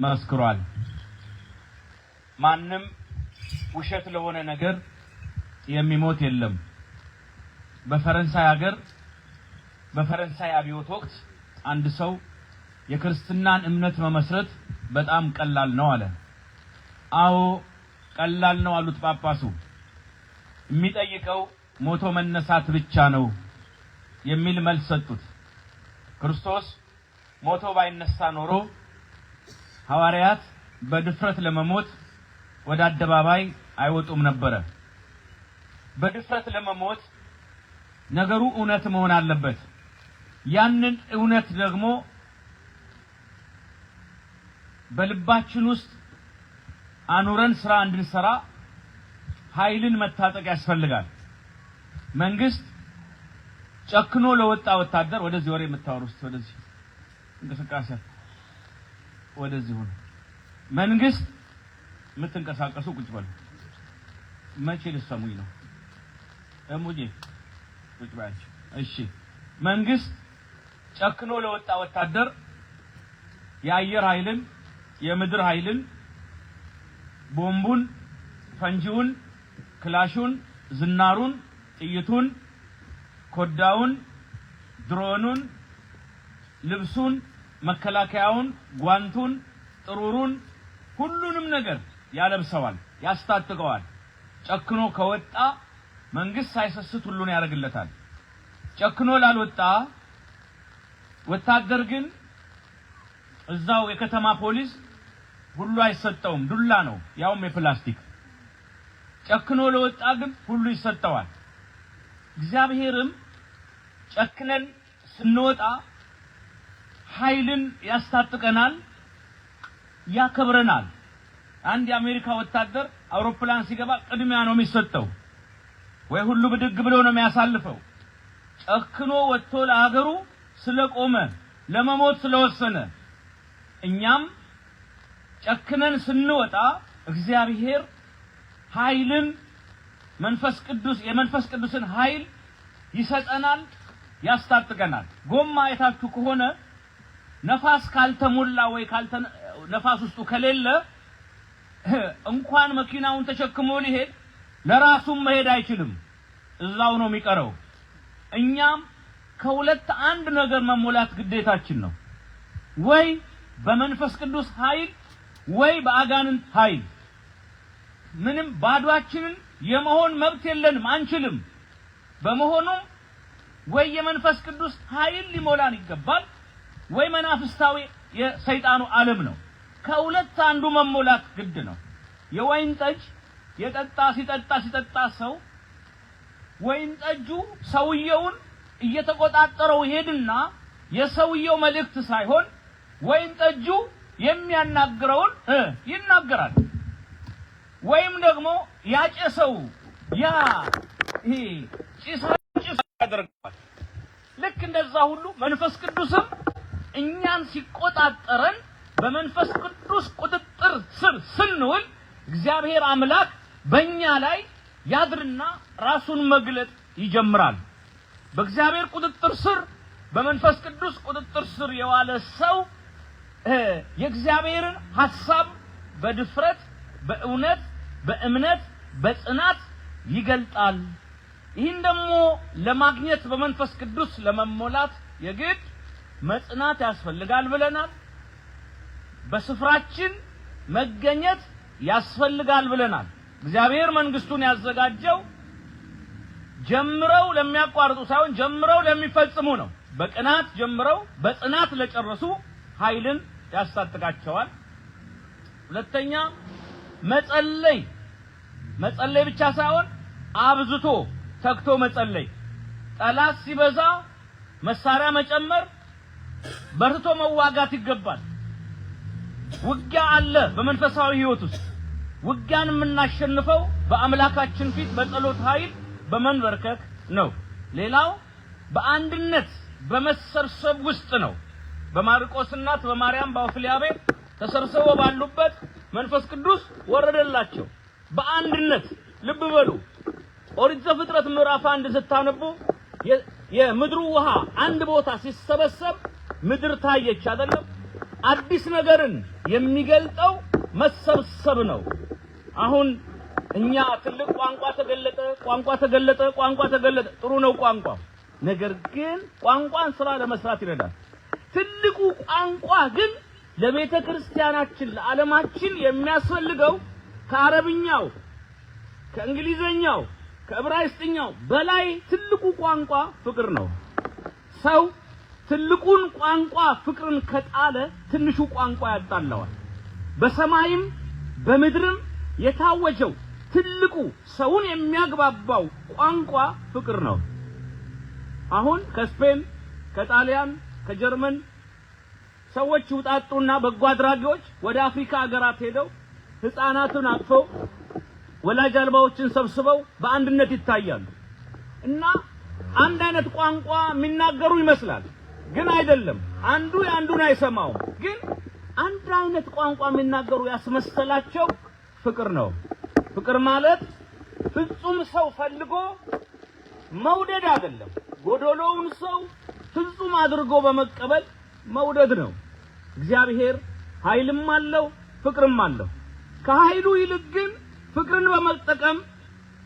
መስክሯል። ማንም ውሸት ለሆነ ነገር የሚሞት የለም። በፈረንሳይ ሀገር በፈረንሳይ አብዮት ወቅት አንድ ሰው የክርስትናን እምነት መመስረት በጣም ቀላል ነው አለ። አዎ ቀላል ነው አሉት ጳጳሱ። የሚጠይቀው ሞቶ መነሳት ብቻ ነው የሚል መልስ ሰጡት። ክርስቶስ ሞቶ ባይነሳ ኖሮ ሐዋርያት በድፍረት ለመሞት ወደ አደባባይ አይወጡም ነበር። በድፍረት ለመሞት ነገሩ እውነት መሆን አለበት። ያንን እውነት ደግሞ በልባችን ውስጥ አኑረን ስራ እንድንሰራ ኃይልን መታጠቅ ያስፈልጋል። መንግስት ጨክኖ ለወጣ ወታደር ወደዚህ ወሬ የምታወሩት ወደዚህ እንቅስቃሴ ወደዚህ ሆነ መንግስት የምትንቀሳቀሱ ቁጭ በሉ። መቼ ልሰሙኝ ነው? እሙጂ ቁጭ ባያችሁ። እሺ መንግስት ጨክኖ ለወጣ ወታደር የአየር ኃይልን የምድር ኃይልን ቦምቡን ፈንጂውን ክላሹን ዝናሩን ጥይቱን ኮዳውን ድሮኑን ልብሱን መከላከያውን ጓንቱን ጥሩሩን ሁሉንም ነገር ያለብሰዋል ያስታጥቀዋል። ጨክኖ ከወጣ መንግስት ሳይሰስት ሁሉን ያደርግለታል። ጨክኖ ላልወጣ ወታደር ግን እዛው የከተማ ፖሊስ ሁሉ አይሰጠውም፣ ዱላ ነው ያውም የፕላስቲክ። ጨክኖ ለወጣ ግን ሁሉ ይሰጠዋል። እግዚአብሔርም ጨክነን ስንወጣ ኃይልን ያስታጥቀናል፣ ያከብረናል። አንድ የአሜሪካ ወታደር አውሮፕላን ሲገባ ቅድሚያ ነው የሚሰጠው፣ ወይ ሁሉ ብድግ ብሎ ነው የሚያሳልፈው። ጨክኖ ወጥቶ ለሀገሩ ስለቆመ ለመሞት ስለወሰነ እኛም ጨክነን ስንወጣ እግዚአብሔር ኃይልን የመንፈስ ቅዱስን ኃይል ይሰጠናል፣ ያስታጥቀናል። ጎማ አይታችሁ ከሆነ ነፋስ ካልተሞላ ወይ ነፋስ ውስጡ ከሌለ እንኳን መኪናውን ተሸክሞ ሊሄድ ለራሱም መሄድ አይችልም፣ እዛው ነው የሚቀረው። እኛም ከሁለት አንድ ነገር መሞላት ግዴታችን ነው። ወይ በመንፈስ ቅዱስ ኃይል ወይ በአጋንንት ኃይል። ምንም ባዷችንን የመሆን መብት የለንም፣ አንችልም። በመሆኑም ወይ የመንፈስ ቅዱስ ኃይል ሊሞላን ይገባል ወይ መናፍስታዊ የሰይጣኑ ዓለም ነው። ከሁለት አንዱ መሞላት ግድ ነው። የወይን ጠጅ ሲጠጣ ሰው ወይን ጠጁ ሰውየውን እየተቆጣጠረው ሄድና የሰውየው መልእክት ሳይሆን ወይን ጠጁ የሚያናግረውን ይናገራል። ወይም ደግሞ ያጨሰው ጭስ ያደርጋል። ልክ እንደዛ ሁሉ መንፈስ ቅዱስም እኛን ሲቆጣጠረን በመንፈስ ቅዱስ ቁጥጥር ስር ስንውል እግዚአብሔር አምላክ በእኛ ላይ ያድርና ራሱን መግለጥ ይጀምራል። በእግዚአብሔር ቁጥጥር ስር በመንፈስ ቅዱስ ቁጥጥር ስር የዋለ ሰው የእግዚአብሔርን ሐሳብ በድፍረት በእውነት በእምነት በጽናት ይገልጣል። ይህን ደግሞ ለማግኘት በመንፈስ ቅዱስ ለመሞላት የግድ መጽናት ያስፈልጋል ብለናል። በስፍራችን መገኘት ያስፈልጋል ብለናል። እግዚአብሔር መንግስቱን ያዘጋጀው ጀምረው ለሚያቋርጡ ሳይሆን ጀምረው ለሚፈጽሙ ነው። በቅናት ጀምረው በጽናት ለጨረሱ ኃይልን ያስታጥቃቸዋል። ሁለተኛ መጸለይ ብቻ ሳይሆን አብዝቶ ተግቶ መጸለይ። ጠላት ሲበዛ መሳሪያ መጨመር፣ በርትቶ መዋጋት ይገባል። ውጊያ አለ በመንፈሳዊ ህይወት ውስጥ። ውጊያን የምናሸንፈው በአምላካችን ፊት በጸሎት ኃይል በመንበርከክ ነው። ሌላው በአንድነት በመሰብሰብ ውስጥ ነው። በማርቆስ እናት በማርያም በአውፍልያ ቤት ተሰብስበው ባሉበት መንፈስ ቅዱስ ወረደላቸው በአንድነት። ልብ በሉ ኦሪት ዘፍጥረት ምዕራፍ 1 ስታነቡ የምድሩ ውሃ አንድ ቦታ ሲሰበሰብ ምድር ታየች አይደለም? አዲስ ነገርን የሚገልጠው መሰብሰብ ነው። አሁን እኛ ትልቅ ቋንቋ ተገለጠ ጥሩ ነው ቋንቋ። ነገር ግን ቋንቋን ስራ ለመስራት ይረዳል። ትልቁ ቋንቋ ግን ለቤተ ክርስቲያናችን ለዓለማችን የሚያስፈልገው ከአረብኛው ከእንግሊዘኛው ከዕብራይስጥኛው በላይ ትልቁ ቋንቋ ፍቅር ነው። ሰው ትልቁን ቋንቋ ፍቅርን ከጣለ ትንሹ ቋንቋ ያጣላዋል። በሰማይም በምድርም የታወጀው ትልቁ ሰውን የሚያግባባው ቋንቋ ፍቅር ነው። አሁን ከስፔን ከጣሊያን ከጀርመን ሰዎች ውጣጡና በጎ አድራጊዎች ወደ አፍሪካ ሀገራት ሄደው ህፃናትን አቅፈው ወላጅ አልባዎችን ሰብስበው በአንድነት ይታያሉ እና አንድ አይነት ቋንቋ የሚናገሩ ይመስላል፣ ግን አይደለም። አንዱ የአንዱን አይሰማው፣ ግን አንድ አይነት ቋንቋ የሚናገሩ ያስመሰላቸው ፍቅር ነው። ፍቅር ማለት ፍጹም ሰው ፈልጎ መውደድ አይደለም፣ ጎዶሎውን ሰው ፍጹም አድርጎ በመቀበል መውደድ ነው። እግዚአብሔር ኃይልም አለው ፍቅርም አለው። ከኃይሉ ይልቅ ግን ፍቅርን በመጠቀም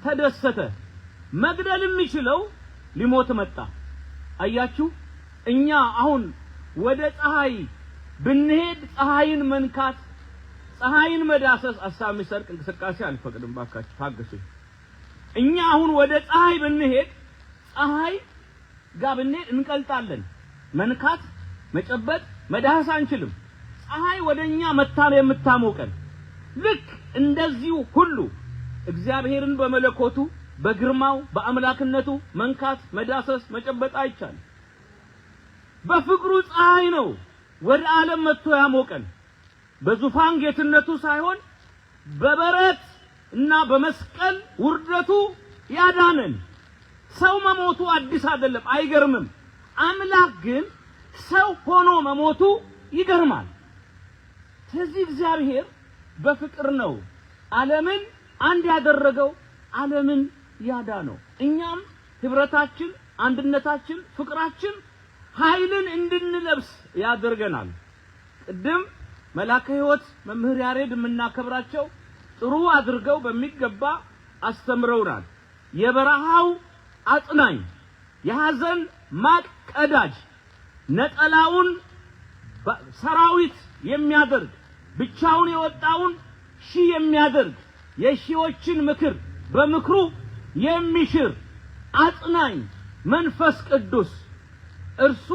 ተደሰተ። መግደል የሚችለው ሊሞት መጣ። አያችሁ፣ እኛ አሁን ወደ ፀሐይ ብንሄድ ፀሐይን መንካት ፀሐይን መዳሰስ አሳብ የሚሰርቅ እንቅስቃሴ አልፈቅድም፣ ባካችሁ ታገሱኝ። እኛ አሁን ወደ ፀሐይ ብንሄድ ፀሐይ ጋር ብንሄድ እንቀልጣለን። መንካት መጨበጥ መዳሰስ አንችልም። ፀሐይ ወደኛ መታ ነው የምታሞቀን። ልክ እንደዚሁ ሁሉ እግዚአብሔርን በመለኮቱ በግርማው በአምላክነቱ መንካት መዳሰስ መጨበጥ አይቻልም። በፍቅሩ ፀሐይ ነው ወደ ዓለም መጥቶ ያሞቀን። በዙፋን ጌትነቱ ሳይሆን በበረት እና በመስቀል ውርደቱ ያዳነን። ሰው መሞቱ አዲስ አይደለም፣ አይገርምም። አምላክ ግን ሰው ሆኖ መሞቱ ይገርማል። ስለዚህ እግዚአብሔር በፍቅር ነው ዓለምን አንድ ያደረገው፣ ዓለምን ያዳነው። እኛም ህብረታችን፣ አንድነታችን፣ ፍቅራችን ኃይልን እንድንለብስ ያደርገናል። ቅድም መላከ ሕይወት መምህር ያሬድ የምናከብራቸው ጥሩ አድርገው በሚገባ አስተምረውናል። የበረሃው አጽናኝ፣ የሐዘን ማቅ ቀዳጅ፣ ነጠላውን ሰራዊት የሚያደርግ ብቻውን የወጣውን ሺህ የሚያደርግ የሺዎችን ምክር በምክሩ የሚሽር አጽናኝ መንፈስ ቅዱስ እርሱ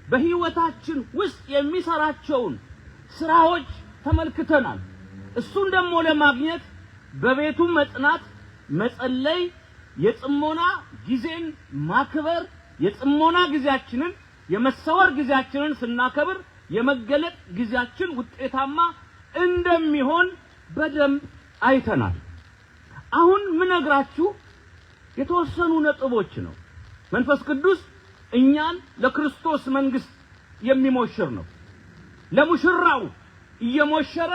በህይወታችን ውስጥ የሚሰራቸውን ስራዎች ተመልክተናል። እሱን ደግሞ ለማግኘት በቤቱ መጽናት፣ መጸለይ፣ የጽሞና ጊዜን ማክበር፣ የጽሞና ጊዜያችንን የመሰወር ጊዜያችንን ስናከብር የመገለጥ ጊዜያችን ውጤታማ እንደሚሆን በደንብ አይተናል። አሁን ምነግራችሁ የተወሰኑ ነጥቦች ነው። መንፈስ ቅዱስ እኛን ለክርስቶስ መንግስት የሚሞሽር ነው። ለሙሽራው እየሞሸረ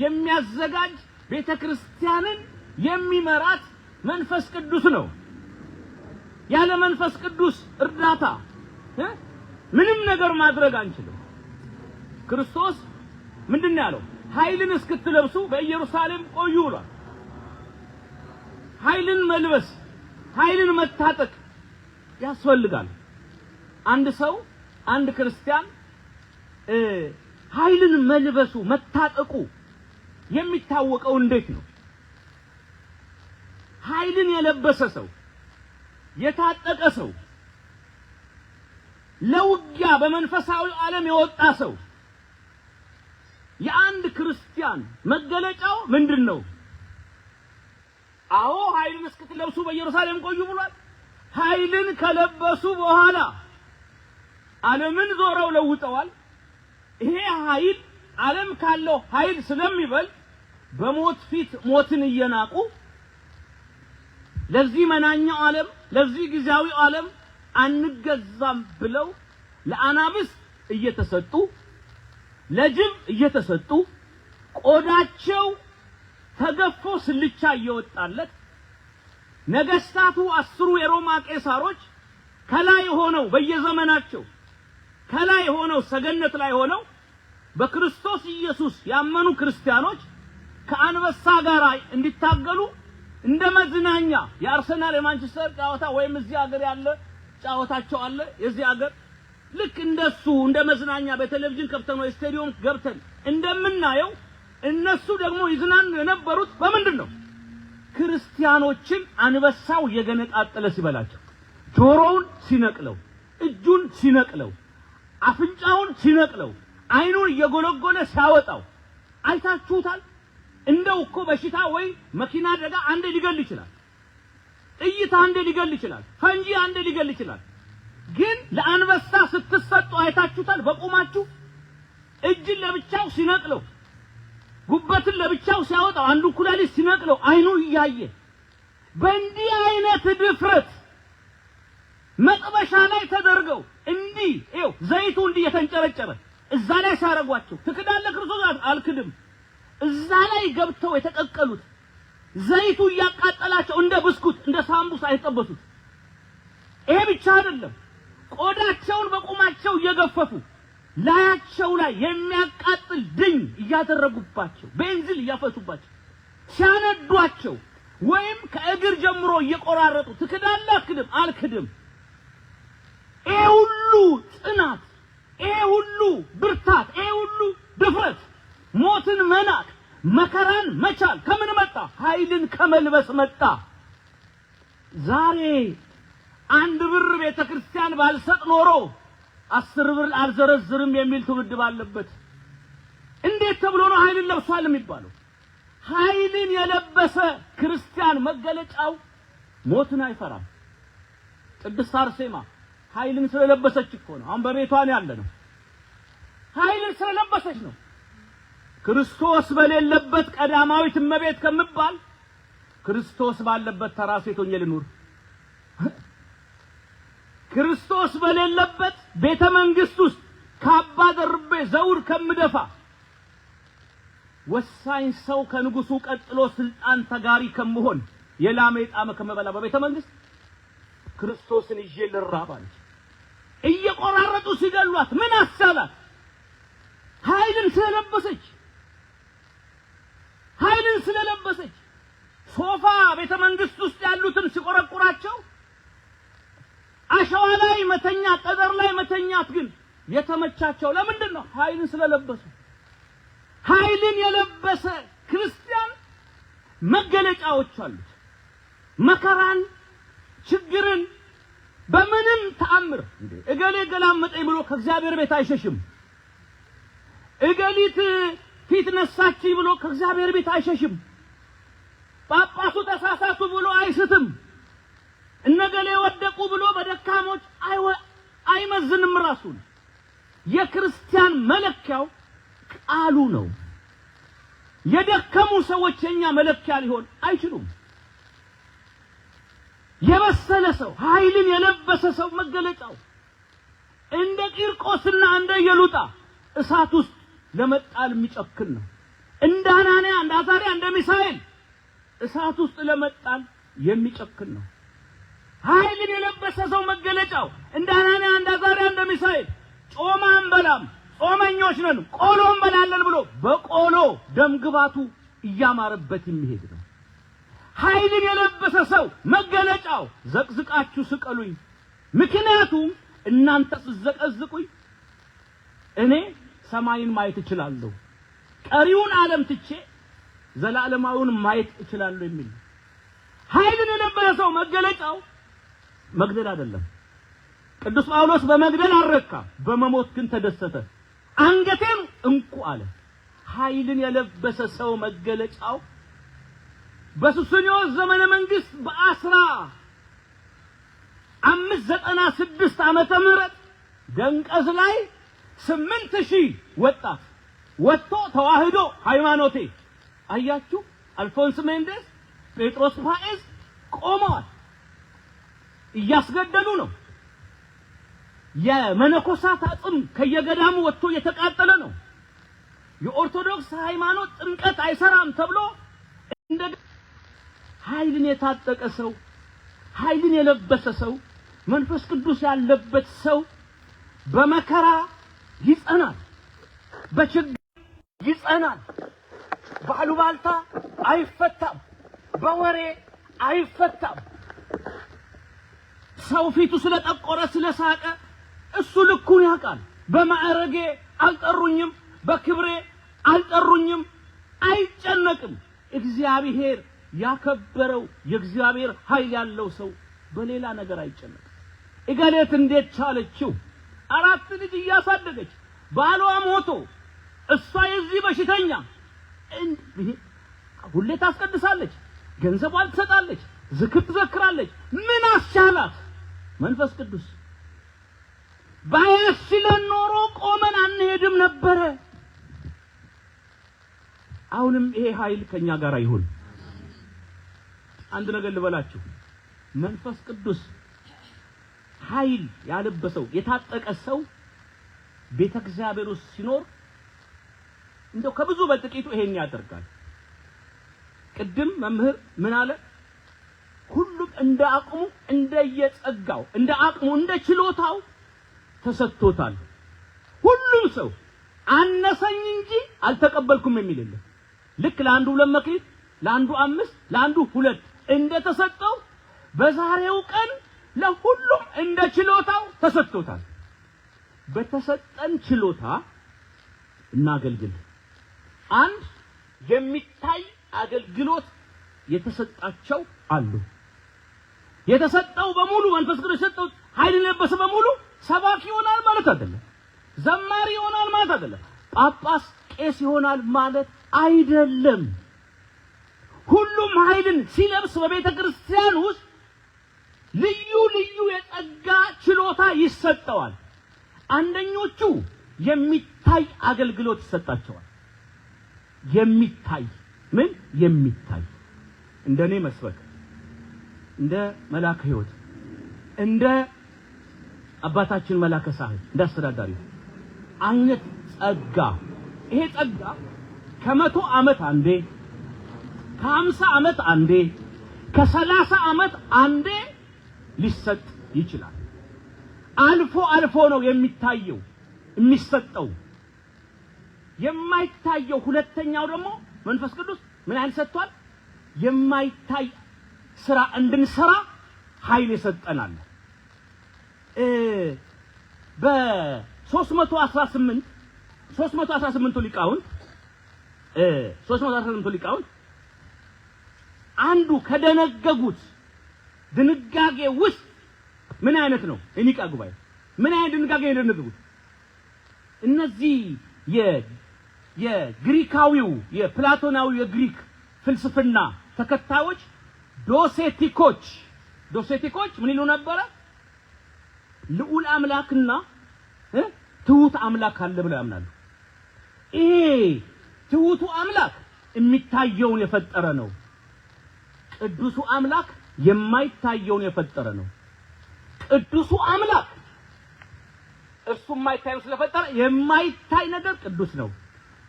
የሚያዘጋጅ ቤተክርስቲያንን የሚመራት መንፈስ ቅዱስ ነው። ያለ መንፈስ ቅዱስ እርዳታ ምንም ነገር ማድረግ አንችልም። ክርስቶስ ምንድነው ያለው? ኃይልን እስክትለብሱ በኢየሩሳሌም ቆዩ ብሏል። ኃይልን መልበስ፣ ኃይልን መታጠቅ ያስፈልጋል። አንድ ሰው አንድ ክርስቲያን ኃይልን መልበሱ መታጠቁ የሚታወቀው እንዴት ነው? ኃይልን የለበሰ ሰው የታጠቀ ሰው ለውጊያ በመንፈሳዊ ዓለም የወጣ ሰው የአንድ ክርስቲያን መገለጫው ምንድነው? አዎ ኃይልን እስክትለብሱ በኢየሩሳሌም ቆዩ ብሏል። ኃይልን ከለበሱ በኋላ ዓለምን ዞረው ለውጠዋል። ይሄ ኃይል ዓለም ካለው ኃይል ስለሚበልጥ በሞት ፊት ሞትን እየናቁ ለዚህ መናኛው ዓለም ለዚህ ጊዜያዊ ዓለም አንገዛም ብለው ለአናብስ እየተሰጡ ለጅብ እየተሰጡ ቆዳቸው ተገፎ ስልቻ እየወጣለት ነገስታቱ 10 የሮማ ቄሳሮች ከላይ ሆነው በየዘመናቸው ከላይ ሆነው ሰገነት ላይ ሆነው በክርስቶስ ኢየሱስ ያመኑ ክርስቲያኖች ከአንበሳ ጋር እንዲታገሉ እንደ መዝናኛ የአርሰናል የማንቸስተር ጨዋታ ወይም እዚህ ሀገር ያለ ጨዋታቸው አለ የዚህ ሀገር ልክ እንደሱ እንደ መዝናኛ በቴሌቪዥን ከፍተን ወይ ስታዲየም ገብተን እንደምናየው እነሱ ደግሞ ይዝናኑ የነበሩት በምንድነው? ክርስቲያኖችን አንበሳው የገነጣጠለ ሲበላቸው፣ ጆሮውን ሲነቅለው፣ እጁን ሲነቅለው፣ አፍንጫውን ሲነቅለው፣ አይኑን እየጎለጎለ ሲያወጣው አይታችሁታል? እንደው እኮ በሽታ ወይ መኪና አደጋ አንዴ ሊገል ይችላል፣ ጥይት አንዴ ሊገል ይችላል፣ ፈንጂ አንዴ ሊገል ይችላል። ግን ለአንበሳ ስትሰጡ አይታችሁታል? በቁማችሁ እጅን ለብቻው ሲነቅለው፣ ጉበትን ለብቻው ሲያወጣው፣ አንዱ ኩላሊት ሲነቅለው አይኑ እያየ በእንዲህ አይነት ድፍረት መጥበሻ ላይ ተደርገው እንዲህ ይኸው ዘይቱ እንዲህ የተንጨረጨረ እዛ ላይ ሲያረጓቸው ትክዳለህ ክርስቶስ አልክድም እዛ ላይ ገብተው የተቀቀሉት ዘይቱ እያቃጠላቸው እንደ ብስኩት እንደ ሳምቡሳ አይጠበሱት። ይሄ ብቻ አይደለም፣ ቆዳቸውን በቁማቸው እየገፈፉ ላያቸው ላይ የሚያቃጥል ድኝ እያደረጉባቸው ቤንዚል እያፈሱባቸው ሲያነዷቸው ወይም ከእግር ጀምሮ እየቆራረጡ ትክዳለህ አልክድም። ይሄ ሁሉ ጽናት፣ ይሄ ሁሉ ብርታት፣ ይሄ ሁሉ ድፍረት፣ ሞትን መናቅ፣ መከራን መቻል ከምን መጣ? ኃይልን ከመልበስ መጣ። ዛሬ 1 ብር ቤተክርስቲያን ባልሰጥ ኖሮ 10 ብር አልዘረዝርም የሚል ትውልድ ባለበት እንዴት ተብሎ ነው ኃይልን ለብሷል የሚባለው? ኃይልን የለበሰ ክርስቲያን መገለጫው ሞትን አይፈራም። ቅድስት አርሴማ ኃይልን ስለለበሰች እኮ ነው አሁን በቤቷን ያለ ነው። ኃይልን ስለለበሰች ነው። ክርስቶስ በሌለበት ቀዳማዊት እመቤት ከምባል ክርስቶስ ባለበት ተራ ሴት ሆኜ ልኑር። ክርስቶስ በሌለበት ቤተ መንግስት ውስጥ ካባ ደርቤ ዘውድ ከምደፋ ወሳኝ ሰው ከንጉሱ ቀጥሎ ስልጣን ተጋሪ ከመሆን የላሜ ጣመ ከመበላ በቤተ መንግስት ክርስቶስን ይዤ ልራባለች። እየቆራረጡ ሲገሏት ምን አሳላት? ኃይልን ስለለበሰች፣ ኃይልን ስለለበሰች። ሶፋ ቤተ መንግስት ውስጥ ያሉትን ሲቆረቁራቸው አሸዋ ላይ መተኛት፣ ጠጠር ላይ መተኛት ግን የተመቻቸው ለምንድን ነው? ኃይልን ስለለበሱ። ኃይልን የለበሰ ክርስቲያን መገለጫዎች አሉት። መከራን፣ ችግርን በምንም ተአምር እገሌ ገላመጠኝ ብሎ ከእግዚአብሔር ቤት አይሸሽም። እገሊት ፊት ነሳች ብሎ ከእግዚአብሔር ቤት አይሸሽም። ጳጳሱ ተሳሳቱ ብሎ አይስትም። እነገሌ ወደቁ ብሎ በደካሞች አይመዝንም ራሱን። የክርስቲያን መለኪያው ቃሉ ነው። የደከሙ ሰዎች የኛ መለኪያ ሊሆን አይችሉም። የበሰለ ሰው ኃይልን የለበሰ ሰው መገለጫው እንደ ቂርቆስና እንደ ኢየሉጣ እሳት ውስጥ ለመጣል የሚጨክን ነው። እንደ አናንያ፣ እንደ አዛርያ፣ እንደ ሚሳኤል እሳት ውስጥ ለመጣል የሚጨክን ነው። ኃይልን የለበሰ ሰው መገለጫው እንደ አናንያ፣ እንደ አዛርያ፣ እንደ ሚሳኤል ጮማ አንበላም ጾመኞች ነን ቆሎ እንበላለን ብሎ በቆሎ ደምግባቱ እያማረበት የሚሄድ ነው። ኃይልን የለበሰ ሰው መገለጫው ዘቅዝቃችሁ ስቀሉኝ፣ ምክንያቱም እናንተ ስትዘቀዝቁኝ እኔ ሰማይን ማየት እችላለሁ፣ ቀሪውን ዓለም ትቼ ዘላለማዊውን ማየት እችላለሁ የሚል። ኃይልን የለበሰ ሰው መገለጫው መግደል አይደለም። ቅዱስ ጳውሎስ በመግደል አልረካም፣ በመሞት ግን ተደሰተ። አንገቴን እንቁ አለ። ኃይልን የለበሰ ሰው መገለጫው በሱስንዮስ ዘመነ መንግስት በ1596 ዓመተ ምህረት ደንቀዝ ላይ 8000 ወጣት ወጥቶ ተዋህዶ ሃይማኖቴ አያችሁ። አልፎንስ ሜንዴስ፣ ጴጥሮስ ፋኤዝ ቆመዋል። እያስገደሉ ነው። የመነኮሳት አጽም ከየገዳሙ ወጥቶ የተቃጠለ ነው። የኦርቶዶክስ ሃይማኖት ጥምቀት አይሰራም ተብሎ እንደ ኃይልን የታጠቀ ሰው፣ ኃይልን የለበሰ ሰው፣ መንፈስ ቅዱስ ያለበት ሰው በመከራ ይጸናል። በችግር ይጸናል። ባሉባልታ አይፈታም፣ በወሬ አይፈታም። ሰው ፊቱ ስለጠቆረ ስለሳቀ እሱ ልኩን ያውቃል። በማዕረጌ አልጠሩኝም፣ በክብሬ አልጠሩኝም አይጨነቅም። እግዚአብሔር ያከበረው የእግዚአብሔር ኃይል ያለው ሰው በሌላ ነገር አይጨነቅም። እገሌት እንዴት ቻለችው? 4 ልጅ እያሳደገች ባሏ ሞቶ እሷ የዚህ በሽተኛ ሁሌ ታስቀድሳለች፣ ገንዘቧን ትሰጣለች፣ ዝክር ትዘክራለች። ምን አስቻላት? መንፈስ ቅዱስ ባያስችለን ኖሮ ቆመን አንሄድም ነበረ። አሁንም ይሄ ኃይል ከኛ ጋር ይሁን። አንድ ነገር ልበላችሁ፣ መንፈስ ቅዱስ ኃይል ያለበሰው የታጠቀ ሰው ቤተ እግዚአብሔር ውስጥ ሲኖር እንደው ከብዙ በጥቂቱ ይሄን ያደርጋል። ቅድም መምህር ምን አለ? ሁሉም እንደ አቅሙ እንደየጸጋው እንደ አቅሙ እንደ ችሎታው ተሰጥቶታል። ሁሉም ሰው አነሰኝ እንጂ አልተቀበልኩም የሚል የለም። ልክ ለአንዱ 2 መክሊት፣ ለአንዱ 5፣ ለአንዱ 2 እንደተሰጠው በዛሬው ቀን ለሁሉም እንደ ችሎታው ተሰጥቶታል። በተሰጠን ችሎታ እናገልግል። አንድ የሚታይ አገልግሎት የተሰጣቸው አሉ። የተሰጠው በሙሉ መንፈስ ቅዱስ የሰጠው ኃይል የለበሰ በሙሉ ሰባኪ ይሆናል ማለት አይደለም። ዘማሪ ይሆናል ማለት አይደለም። ጳጳስ፣ ቄስ ይሆናል ማለት አይደለም። ሁሉም ኃይልን ሲለብስ በቤተ ክርስቲያን ውስጥ ልዩ ልዩ የጸጋ ችሎታ ይሰጠዋል። አንደኞቹ የሚታይ አገልግሎት ይሰጣቸዋል። ምን የሚታይ እንደኔ መስበክ፣ እንደ መላከ ሕይወት፣ እንደ አባታችን መላከ ሳህል እንደ አስተዳዳሪ አይነት ጸጋ። ይሄ ጸጋ ከ100 ዓመት አንዴ፣ ከ50 ዓመት አንዴ፣ ከ30 ዓመት አንዴ ሊሰጥ ይችላል። አልፎ አልፎ ነው የሚታየው የሚሰጠው። የማይታየው ሁለተኛው ደግሞ መንፈስ ቅዱስ ምን አይነት ሰጥቷል? የማይታይ ስራ እንድንሰራ ኃይል ይሰጠናል። በ318 ሊቃውንት አንዱ ከደነገጉት ድንጋጌ ውስጥ ምን አይነት ነው? የኒቃ ጉባኤ ምን አይነት ድንጋጌ የደነገጉት? እነዚህ የግሪካዊው የፕላቶናዊ የግሪክ ፍልስፍና ተከታዮች ዶሴቲኮች ምን ይሉ ነበረ? ልዑል አምላክና ትሁት አምላክ አለ ብለው ያምናሉ። ይሄ ትሁቱ አምላክ የሚታየውን የፈጠረ ነው። ቅዱሱ አምላክ የማይታየውን የፈጠረ ነው። ቅዱሱ አምላክ እርሱ የማይታየውን ስለፈጠረ የማይታይ ነገር ቅዱስ ነው፣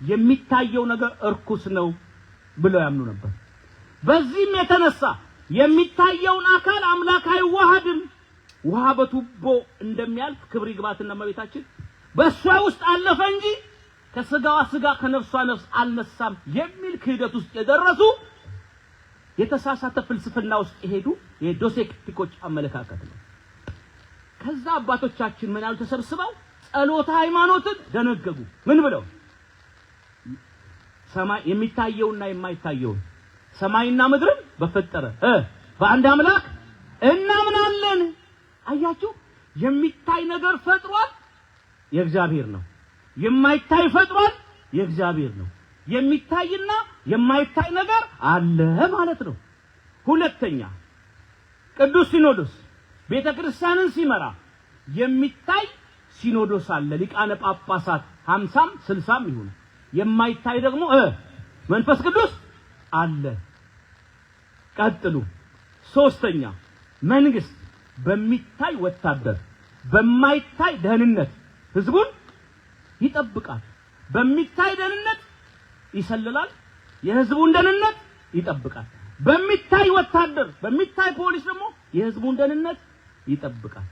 የሚታየው ነገር እርኩስ ነው ብለው ያምኑ ነበር። በዚህም የተነሳ የሚታየውን አካል አምላክ አይዋሃድም። ውሃ በቱቦ እንደሚያልፍ ክብር ይግባትና እመቤታችን በእሷ ውስጥ አለፈ እንጂ ከስጋዋ ስጋ ከነፍሷ ነፍስ አልነሳም የሚል ክህደት ውስጥ የደረሱ የተሳሳተ ፍልስፍና ውስጥ የሄዱ የዶሴቲኮች አመለካከት ነው። ከዛ አባቶቻችን ምን ያሉ ተሰብስበው ጸሎተ ሃይማኖትን ደነገጉ። ምን ብለው? ሰማይ የሚታየውና የማይታየውን ሰማይና ምድርን በፈጠረ በአንድ አምላክ እናምናለን። አያችሁ፣ የሚታይ ነገር ፈጥሯል፣ የእግዚአብሔር ነው። የማይታይ ፈጥሯል፣ የእግዚአብሔር ነው። የሚታይና የማይታይ ነገር አለ ማለት ነው። ሁለተኛ ቅዱስ ሲኖዶስ ቤተክርስቲያንን ሲመራ የሚታይ ሲኖዶስ አለ። ሊቃነ ጳጳሳት 50ም 60ም ይሁን። የማይታይ ደግሞ መንፈስ ቅዱስ አለ። ቀጥሉ። ሶስተኛ መንግስት በሚታይ ወታደር በማይታይ ደህንነት ህዝቡን ይጠብቃል። በሚታይ ደህንነት ይሰልላል፣ የህዝቡን ደህንነት ይጠብቃል። በሚታይ ወታደር በሚታይ ፖሊስ ደግሞ የህዝቡን ደህንነት ይጠብቃል።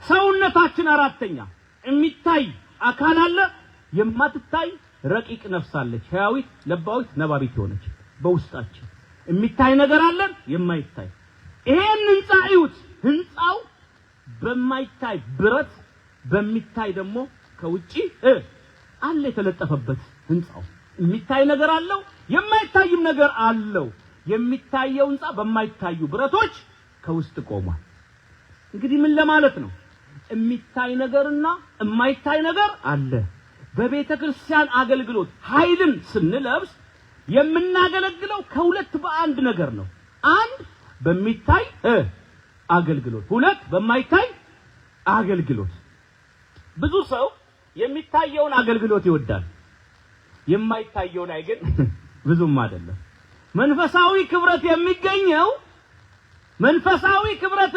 ሰውነታችን አራተኛ የሚታይ አካል አለ፣ የማትታይ ረቂቅ ነፍስ አለች ሕያዊት ለባዊት ነባቢት ሆነች በውስጣችን የሚታይ ነገር አለን የማይታይ ይሄን ህንጻ እዩት ህንጻው በማይታይ ብረት በሚታይ ደግሞ ከውጪ አለ የተለጠፈበት ህንጻው የሚታይ ነገር አለው የማይታይም ነገር አለው የሚታየው ህንጻ በማይታዩ ብረቶች ከውስጥ ቆሟል እንግዲህ ምን ለማለት ነው የሚታይ ነገርና የማይታይ ነገር አለ በቤተ ክርስቲያን አገልግሎት ኃይልን ስንለብስ የምናገለግለው ከሁለት በአንድ ነገር ነው አንድ በሚታይ አገልግሎት ሁለት በማይታይ አገልግሎት ብዙ ሰው የሚታየውን አገልግሎት ይወዳል የማይታየው ላይ ግን ብዙም አይደለም መንፈሳዊ ክብረት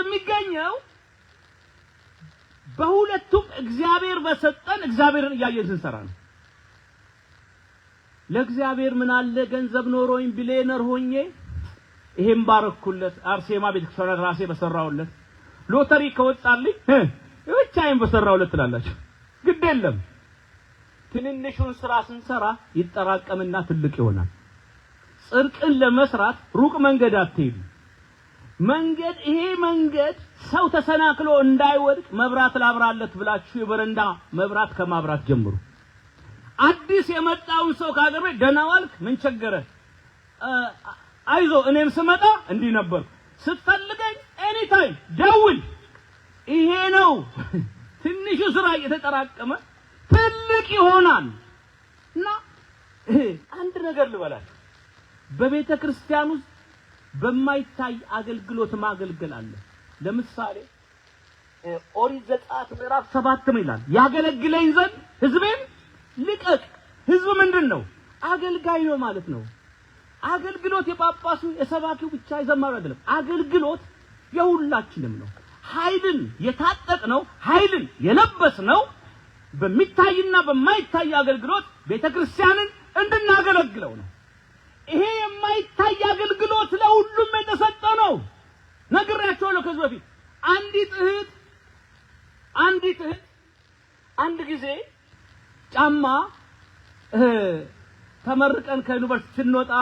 የሚገኘው በሁለቱም እግዚአብሔር በሰጠን እግዚአብሔርን ያየን ስንሰራ ነው ለእግዚአብሔር ምን አለ ገንዘብ ኖሮኝ ቢሊየነር ሆኜ ይሄን ባረኩለት አርሴማ ቤተክርስቲያን ራሴ በሰራውለት ሎተሪ ከወጣልኝ ብቻዬን በሰራውለት ትላላችሁ ግድ የለም ትንንሹን ስራ ስንሰራ ይጠራቀምና ትልቅ ይሆናል ጽድቅን ለመስራት ሩቅ መንገድ አትሄዱ ይሄ መንገድ ሰው ተሰናክሎ እንዳይወድቅ መብራት ላብራለት ብላችሁ የበረንዳ መብራት ከማብራት ጀምሩ አዲስ የመጣውን ሰው ካገበ ደናዋልክ ምን ቸገረ አይዞ እኔም ስመጣ እንዲህ ነበር ስትፈልገኝ ኤኒ ታይም ደውል ይሄ ነው ትንሹ ስራ እየተጠራቀመ ትልቅ ይሆናል እና አንድ ነገር ልበላችሁ በቤተ ክርስቲያን ውስጥ በማይታይ አገልግሎት ማገልገል አለ ለምሳሌ ኦሪት ዘጸአት ምዕራፍ 7 ይላል ያገለግለኝ ዘንድ ህዝቤን ልቀቅ ህዝብ ምንድነው አገልጋይ ነው ማለት ነው አገልግሎት የጳጳሱ የሰባኪው ብቻ ይዘማሩ አይደለም አገልግሎት የሁላችንም ነው ኃይልን የታጠቅነው ኃይልን የለበስነው በሚታይና በማይታይ አገልግሎት ቤተክርስቲያንን እንድናገለግለው ነው ይሄ የማይታይ አገልግሎት ለሁሉም የተሰጠ ነው ነግሬያችኋለሁ ከዚህ በፊት አንዲት እህት አንድ ጊዜ ጫማ ተመርቀን ከዩኒቨርሲቲ ስንወጣ